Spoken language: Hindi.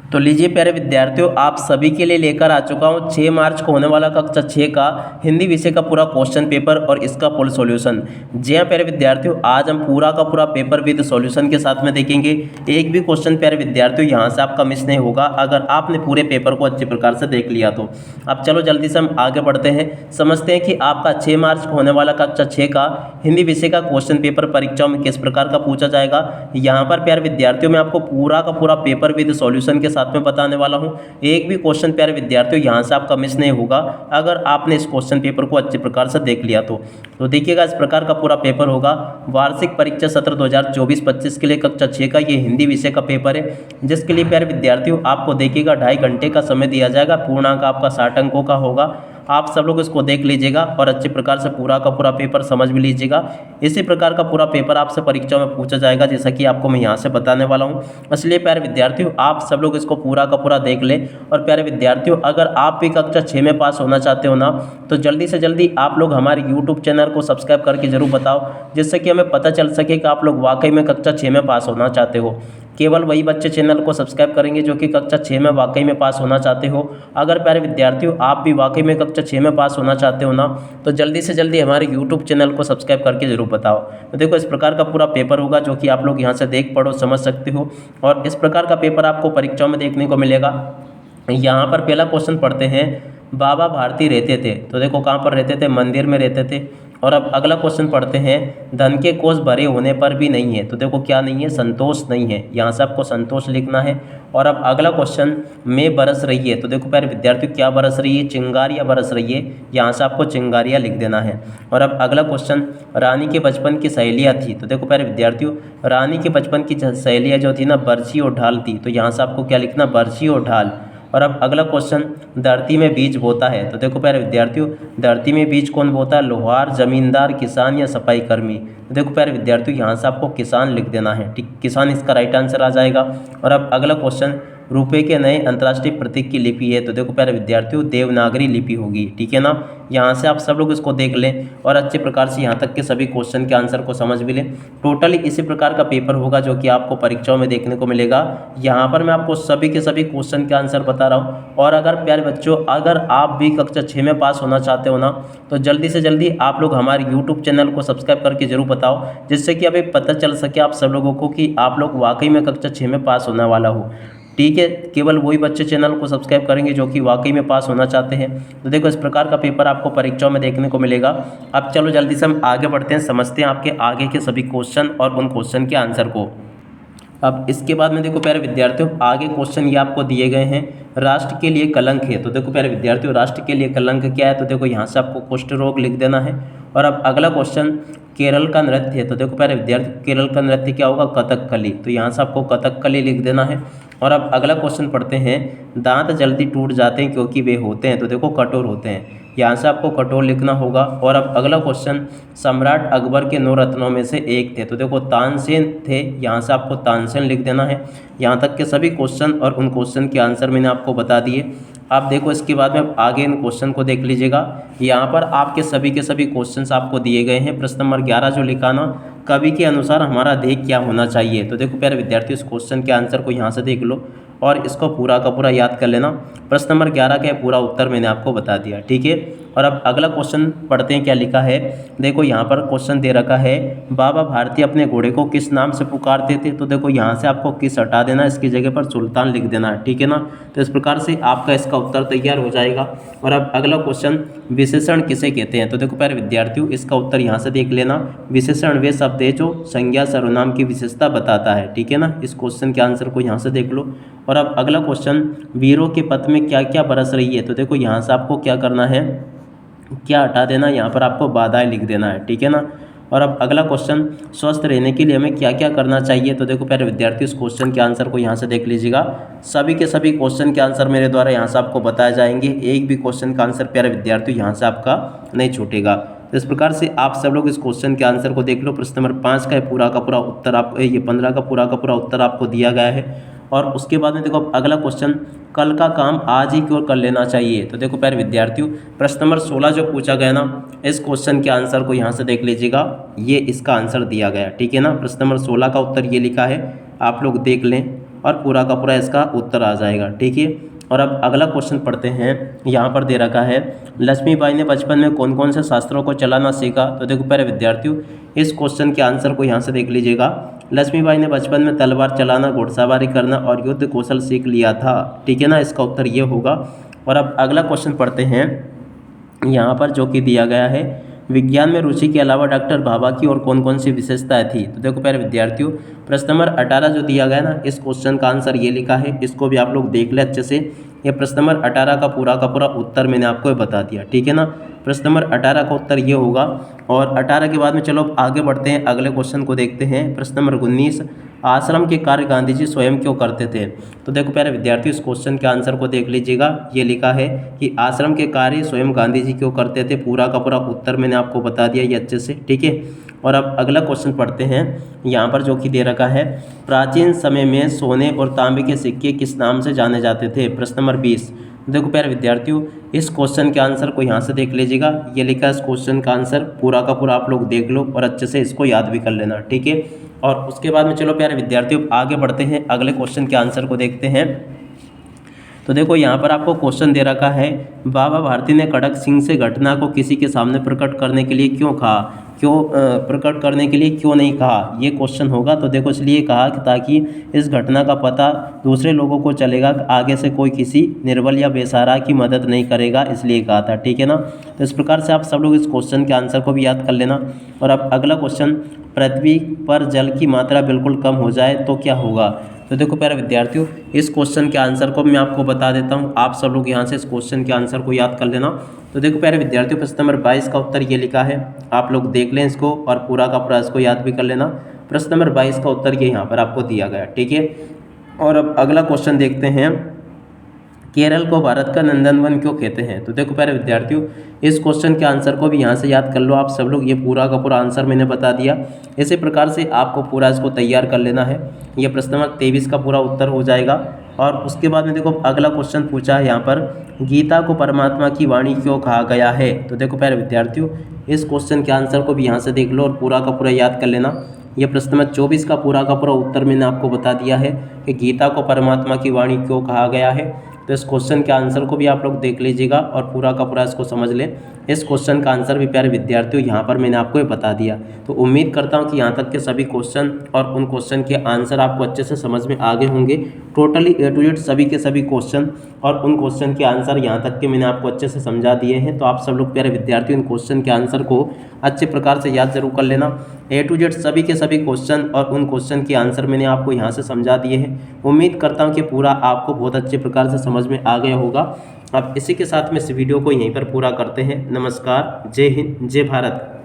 तो लीजिए प्यारे विद्यार्थियों, आप सभी के लिए लेकर आ चुका हूँ 6 मार्च को होने वाला कक्षा 6 का हिंदी विषय का पूरा क्वेश्चन पेपर और इसका फुल सॉल्यूशन। जी हाँ प्यारे विद्यार्थियों, आज हम पूरा का पूरा पेपर विद सॉल्यूशन के साथ में देखेंगे। एक भी क्वेश्चन प्यारे विद्यार्थियों यहाँ से आपका मिस नहीं होगा अगर आपने पूरे पेपर को अच्छे प्रकार से देख लिया तो। अब चलो जल्दी से हम आगे बढ़ते हैं, समझते हैं कि आपका 6 मार्च को होने वाला कक्षा 6 का हिंदी विषय का क्वेश्चन पेपर परीक्षाओं में किस प्रकार का पूछा जाएगा। यहाँ पर प्यारे विद्यार्थियों मैं आपको पूरा का पूरा पेपर विद सॉल्यूशन के साथ में बताने वाला हूँ। एक भी क्वेश्चन प्यारे विद्यार्थियों यहाँ से आपका मिस नहीं होगा अगर आपने इस क्वेश्चन पेपर को अच्छे प्रकार से देख लिया तो देखिएगा इस प्रकार का पूरा पेपर होगा। वार्षिक परीक्षा सत्र 2024-25 के लिए कक्षा 6 का ये हिंदी विषय का पेपर है, जिसके लिए प्यारे विद्यार्थियों आपको देखिएगा 2.5 घंटे का समय दिया जाएगा। पूर्णांक आपका 60 अंकों का होगा। आप सब लोग इसको देख लीजिएगा और अच्छे प्रकार से पूरा का पूरा पेपर समझ भी लीजिएगा। इसी प्रकार का पूरा पेपर आपसे परीक्षा में पूछा जाएगा, जैसा कि आपको मैं यहाँ से बताने वाला हूँ। इसलिए प्यारे विद्यार्थियों आप सब लोग इसको पूरा का पूरा देख लें। और प्यारे विद्यार्थियों अगर आप भी कक्षा 6 में पास होना चाहते हो ना, तो जल्दी से जल्दी आप लोग हमारे यूट्यूब चैनल को सब्सक्राइब करके जरूर बताओ, जिससे कि हमें पता चल सके कि आप लोग वाकई में कक्षा 6 में पास होना चाहते हो। केवल वही बच्चे चैनल को सब्सक्राइब करेंगे जो कि कक्षा 6 में वाकई में पास होना चाहते हो। अगर प्यारे विद्यार्थियों आप भी वाकई में कक्षा 6 में पास होना चाहते हो ना, तो जल्दी से जल्दी हमारे यूट्यूब चैनल को सब्सक्राइब करके जरूर बताओ। तो देखो इस प्रकार का पूरा पेपर होगा जो कि आप लोग यहाँ से देख पढ़ो समझ सकते हो, और इस प्रकार का पेपर आपको परीक्षाओं में देखने को मिलेगा। यहाँ पर पहला क्वेश्चन पढ़ते हैं, बाबा भारती रहते थे। तो देखो कहाँ पर रहते थे, मंदिर में रहते थे। और अब अगला क्वेश्चन पढ़ते हैं, धन के कोष भरे होने पर भी नहीं है। तो देखो क्या नहीं है, संतोष नहीं है, यहाँ से आपको संतोष लिखना है। और अब अगला क्वेश्चन, में बरस रही है। तो देखो प्यारे विद्यार्थियों क्या बरस रही है, चिंगारियाँ बरस रही है, यहाँ से आपको चिंगारियाँ लिख देना है। और अब अगला क्वेश्चन, रानी के बचपन की सहेलियाँ थी। तो देखो प्यारे विद्यार्थियों रानी के बचपन की सहेलियाँ जो थी ना, बरछी और ढाल थी। तो यहाँ से आपको क्या लिखना, बरछी और ढाल। और अब अगला क्वेश्चन, धरती में बीज बोता है। तो देखो प्यारे विद्यार्थियों धरती में बीज कौन बोता है, लोहार, जमींदार, किसान या सफाई कर्मी। तो देखो प्यारे विद्यार्थियों यहाँ से आपको किसान लिख देना है, ठीक, किसान इसका राइट आंसर आ जाएगा। और अब अगला क्वेश्चन, रुपए के नए अंतर्राष्ट्रीय प्रतीक की लिपि है। तो देखो प्यारे विद्यार्थियों देवनागरी लिपि होगी, ठीक है ना। यहाँ से आप सब लोग इसको देख लें और अच्छे प्रकार से यहाँ तक के सभी क्वेश्चन के आंसर को समझ भी लें। टोटली इसी प्रकार का पेपर होगा जो कि आपको परीक्षाओं में देखने को मिलेगा। यहाँ पर मैं आपको सभी के सभी क्वेश्चन के आंसर बता रहा हूँ। और अगर प्यारे बच्चों अगर आप भी कक्षा 6 में पास होना चाहते हो ना, तो जल्दी से जल्दी आप लोग हमारे यूट्यूब चैनल को सब्सक्राइब करके जरूर बताओ, जिससे कि अभी पता चल सके आप सब लोगों को कि आप लोग वाकई में कक्षा 6 में पास होने वाला हो। ठीक है, केवल वही बच्चे चैनल को सब्सक्राइब करेंगे जो कि वाकई में पास होना चाहते हैं। तो देखो इस प्रकार का पेपर आपको परीक्षाओं में देखने को मिलेगा। अब चलो जल्दी से हम आगे बढ़ते हैं, समझते हैं आपके आगे के सभी क्वेश्चन और उन क्वेश्चन के आंसर को। अब इसके बाद में देखो प्यारे विद्यार्थियों आगे क्वेश्चन ये आपको दिए गए हैं, राष्ट्र के लिए कलंक है। तो देखो प्यारे विद्यार्थियों राष्ट्र के लिए कलंक क्या है, तो देखो यहाँ से आपको कुष्ठ रोग लिख देना है। और अब अगला क्वेश्चन, केरल का नृत्य है। तो देखो प्यारे विद्यार्थी केरल का नृत्य क्या होगा, कथकली। तो यहाँ से आपको कथकली लिख देना है। और अब अगला क्वेश्चन पढ़ते हैं, दांत जल्दी टूट जाते हैं क्योंकि वे होते हैं। तो देखो कठोर होते हैं, यहाँ से आपको कठोर लिखना होगा। और अब अगला क्वेश्चन, सम्राट अकबर के 9 रत्नों में से एक थे। तो देखो तानसेन थे, यहाँ से आपको तानसेन लिख देना है। यहाँ तक के सभी क्वेश्चन और उन क्वेश्चन के आंसर मैंने आपको बता दिए। आप देखो इसके बाद में आगे इन क्वेश्चन को देख लीजिएगा। यहाँ पर आपके सभी के सभी क्वेश्चंस आपको दिए गए हैं। प्रश्न नंबर 11 जो लिखा ना, कवि के अनुसार हमारा ध्येय क्या होना चाहिए। तो देखो प्यारे विद्यार्थियों इस क्वेश्चन के आंसर को यहाँ से देख लो और इसको पूरा का पूरा याद कर लेना। प्रश्न नंबर 11 का पूरा उत्तर मैंने आपको बता दिया, ठीक है। और अब अगला क्वेश्चन पढ़ते हैं क्या लिखा है। देखो यहाँ पर क्वेश्चन दे रखा है, बाबा भारती अपने घोड़े को किस नाम से पुकारते थे। तो देखो यहाँ से आपको किस हटा देना, इसकी जगह पर सुल्तान लिख देना है, ठीक है ना। तो इस प्रकार से आपका इसका उत्तर तैयार हो जाएगा। और अब अगला क्वेश्चन, विशेषण किसे कहते हैं। तो देखो प्यारे विद्यार्थियों इसका उत्तर यहाँ से देख लेना। विशेषण वे शब्द है जो संज्ञा सर्वनाम की विशेषता बताता है, ठीक है ना। इस क्वेश्चन के आंसर को यहाँ से देख लो। और अब अगला क्वेश्चन, वीरों के पथ में क्या क्या बरस रही है। तो देखो यहाँ से आपको क्या करना है, क्या हटा देना, यहाँ पर आपको बाधाएं लिख देना है, ठीक है ना। और अब अगला क्वेश्चन, स्वस्थ रहने के लिए हमें क्या क्या करना चाहिए। तो देखो प्यारे विद्यार्थी इस क्वेश्चन के आंसर को यहाँ से देख लीजिएगा। सभी के सभी क्वेश्चन के आंसर मेरे द्वारा यहाँ से आपको बताए जाएंगे, एक भी क्वेश्चन का आंसर प्यारे विद्यार्थी यहाँ से आपका नहीं छूटेगा। तो इस प्रकार से आप सब लोग इस क्वेश्चन के आंसर को देख लो। प्रश्न नंबर 5 का पूरा का पूरा उत्तर आप ये 15 का पूरा उत्तर आपको दिया गया है। और उसके बाद में देखो अगला क्वेश्चन, कल का काम आज ही क्यों कर लेना चाहिए। तो देखो प्यारे विद्यार्थियों प्रश्न नंबर 16 जो पूछा गया ना, इस क्वेश्चन के आंसर को यहाँ से देख लीजिएगा, ये इसका आंसर दिया गया, ठीक है ना। प्रश्न नंबर 16 का उत्तर ये लिखा है, आप लोग देख लें। और पूरा का पूरा इसका उत्तर आ जाएगा। ठीक है, और अब अगला क्वेश्चन पढ़ते हैं। यहाँ पर दे रखा है लक्ष्मीबाई ने बचपन में कौन कौन से शास्त्रों को चलाना सीखा। तो देखो प्यारे विद्यार्थियों, इस क्वेश्चन के आंसर को यहाँ से देख लीजिएगा। लक्ष्मीबाई ने बचपन में तलवार चलाना, घुड़सवारी करना और युद्ध कौशल सीख लिया था। ठीक है ना, इसका उत्तर ये होगा। और अब अगला क्वेश्चन पढ़ते हैं यहाँ पर, जो कि दिया गया है विज्ञान में रुचि के अलावा डॉक्टर भाभा की और कौन कौन सी विशेषताएं थी। तो देखो प्यारे विद्यार्थियों, प्रश्न नंबर 18 जो दिया गया ना, इस क्वेश्चन का आंसर ये लिखा है, इसको भी आप लोग देख ले अच्छे से। ये प्रश्न नंबर 18 का पूरा उत्तर मैंने आपको बता दिया। ठीक है ना, प्रश्न नंबर 18 का उत्तर ये होगा। और 18 के बाद में चलो आगे बढ़ते हैं, अगले क्वेश्चन को देखते हैं। प्रश्न नंबर 19, आश्रम के कार्य गांधी जी स्वयं क्यों करते थे। तो देखो प्यारे विद्यार्थी, इस क्वेश्चन के आंसर को देख लीजिएगा। ये लिखा है कि आश्रम के कार्य स्वयं गांधी जी क्यों करते थे। पूरा का पूरा उत्तर मैंने आपको बता दिया ये अच्छे से। ठीक है, और अब अगला क्वेश्चन पढ़ते हैं यहाँ पर, जो कि दे रखा है प्राचीन समय में सोने और तांबे के सिक्के किस नाम से जाने जाते थे। प्रश्न नंबर 20, देखो प्यारे विद्यार्थियों, इस क्वेश्चन के आंसर को यहाँ से देख लीजिएगा। ये लिखा है इस क्वेश्चन का आंसर, पूरा का पूरा आप लोग देख लो और अच्छे से इसको याद भी कर लेना। ठीक है, और उसके बाद में चलो प्यारे विद्यार्थियों आगे बढ़ते हैं, अगले क्वेश्चन के आंसर को देखते हैं। तो देखो यहाँ पर आपको क्वेश्चन दे रखा है बाबा भारती ने खड़क सिंह से घटना को किसी के सामने प्रकट करने के लिए क्यों कहा, प्रकट करने के लिए क्यों नहीं कहा, ये क्वेश्चन होगा। तो देखो इसलिए कहा कि ताकि इस घटना का पता दूसरे लोगों को चलेगा, आगे से कोई किसी निर्बल या बेसहारा की मदद नहीं करेगा, इसलिए कहा था। ठीक है ना, तो इस प्रकार से आप सब लोग इस क्वेश्चन के आंसर को भी याद कर लेना। और अब अगला क्वेश्चन, पृथ्वी पर जल की मात्रा बिल्कुल कम हो जाए तो क्या होगा। तो देखो प्यारे विद्यार्थियों, इस क्वेश्चन के आंसर को मैं आपको बता देता हूँ, आप सब लोग यहाँ से इस क्वेश्चन के आंसर को याद कर लेना। तो देखो प्यारे विद्यार्थियों, प्रश्न नंबर 22 का उत्तर ये लिखा है, आप लोग देख लें इसको और पूरा का पूरा इसको याद भी कर लेना। प्रश्न नंबर 22 का उत्तर ये यहाँ पर आपको दिया गया। ठीक है, और अब अगला क्वेश्चन देखते हैं, केरल को भारत का नंदनवन क्यों कहते हैं। तो देखो प्यारे विद्यार्थियों, इस क्वेश्चन के आंसर को भी यहाँ से याद कर लो आप सब लोग। ये पूरा का पूरा आंसर मैंने बता दिया, इसी प्रकार से आपको पूरा इसको तैयार कर लेना है। ये प्रश्न नंबर 23 का पूरा उत्तर हो जाएगा। और उसके बाद में देखो अगला क्वेश्चन पूछा है यहाँ पर, गीता को परमात्मा की वाणी क्यों कहा गया है। तो देखो प्यारे विद्यार्थियों, इस क्वेश्चन के आंसर को भी यहाँ से देख लो और पूरा का पूरा याद कर लेना। ये प्रश्न नंबर 24 का पूरा उत्तर मैंने आपको बता दिया है कि गीता को परमात्मा की वाणी क्यों कहा गया है। तो इस क्वेश्चन के आंसर को भी आप लोग देख लीजिएगा और पूरा का पूरा इसको समझ लें। इस क्वेश्चन का आंसर भी प्यारे विद्यार्थियों यहाँ पर मैंने आपको ये बता दिया। तो उम्मीद करता हूँ कि यहाँ तक के सभी क्वेश्चन और उन क्वेश्चन के आंसर आपको अच्छे से समझ में आ गए होंगे। टोटली A to Z सभी के सभी क्वेश्चन और उन क्वेश्चन के आंसर यहाँ तक के मैंने आपको अच्छे से समझा दिए हैं। तो आप सब लोग प्यारे विद्यार्थियों इन क्वेश्चन के आंसर को अच्छे प्रकार से याद जरूर कर लेना। A to Z सभी के सभी क्वेश्चन और उन क्वेश्चन के आंसर मैंने आपको यहाँ से समझा दिए हैं। उम्मीद करता हूँ कि पूरा आपको बहुत अच्छे प्रकार से समझ में आ गया होगा। अब इसी के साथ में इस वीडियो को यहीं पर पूरा करते हैं। नमस्कार, जय हिंद, जय भारत।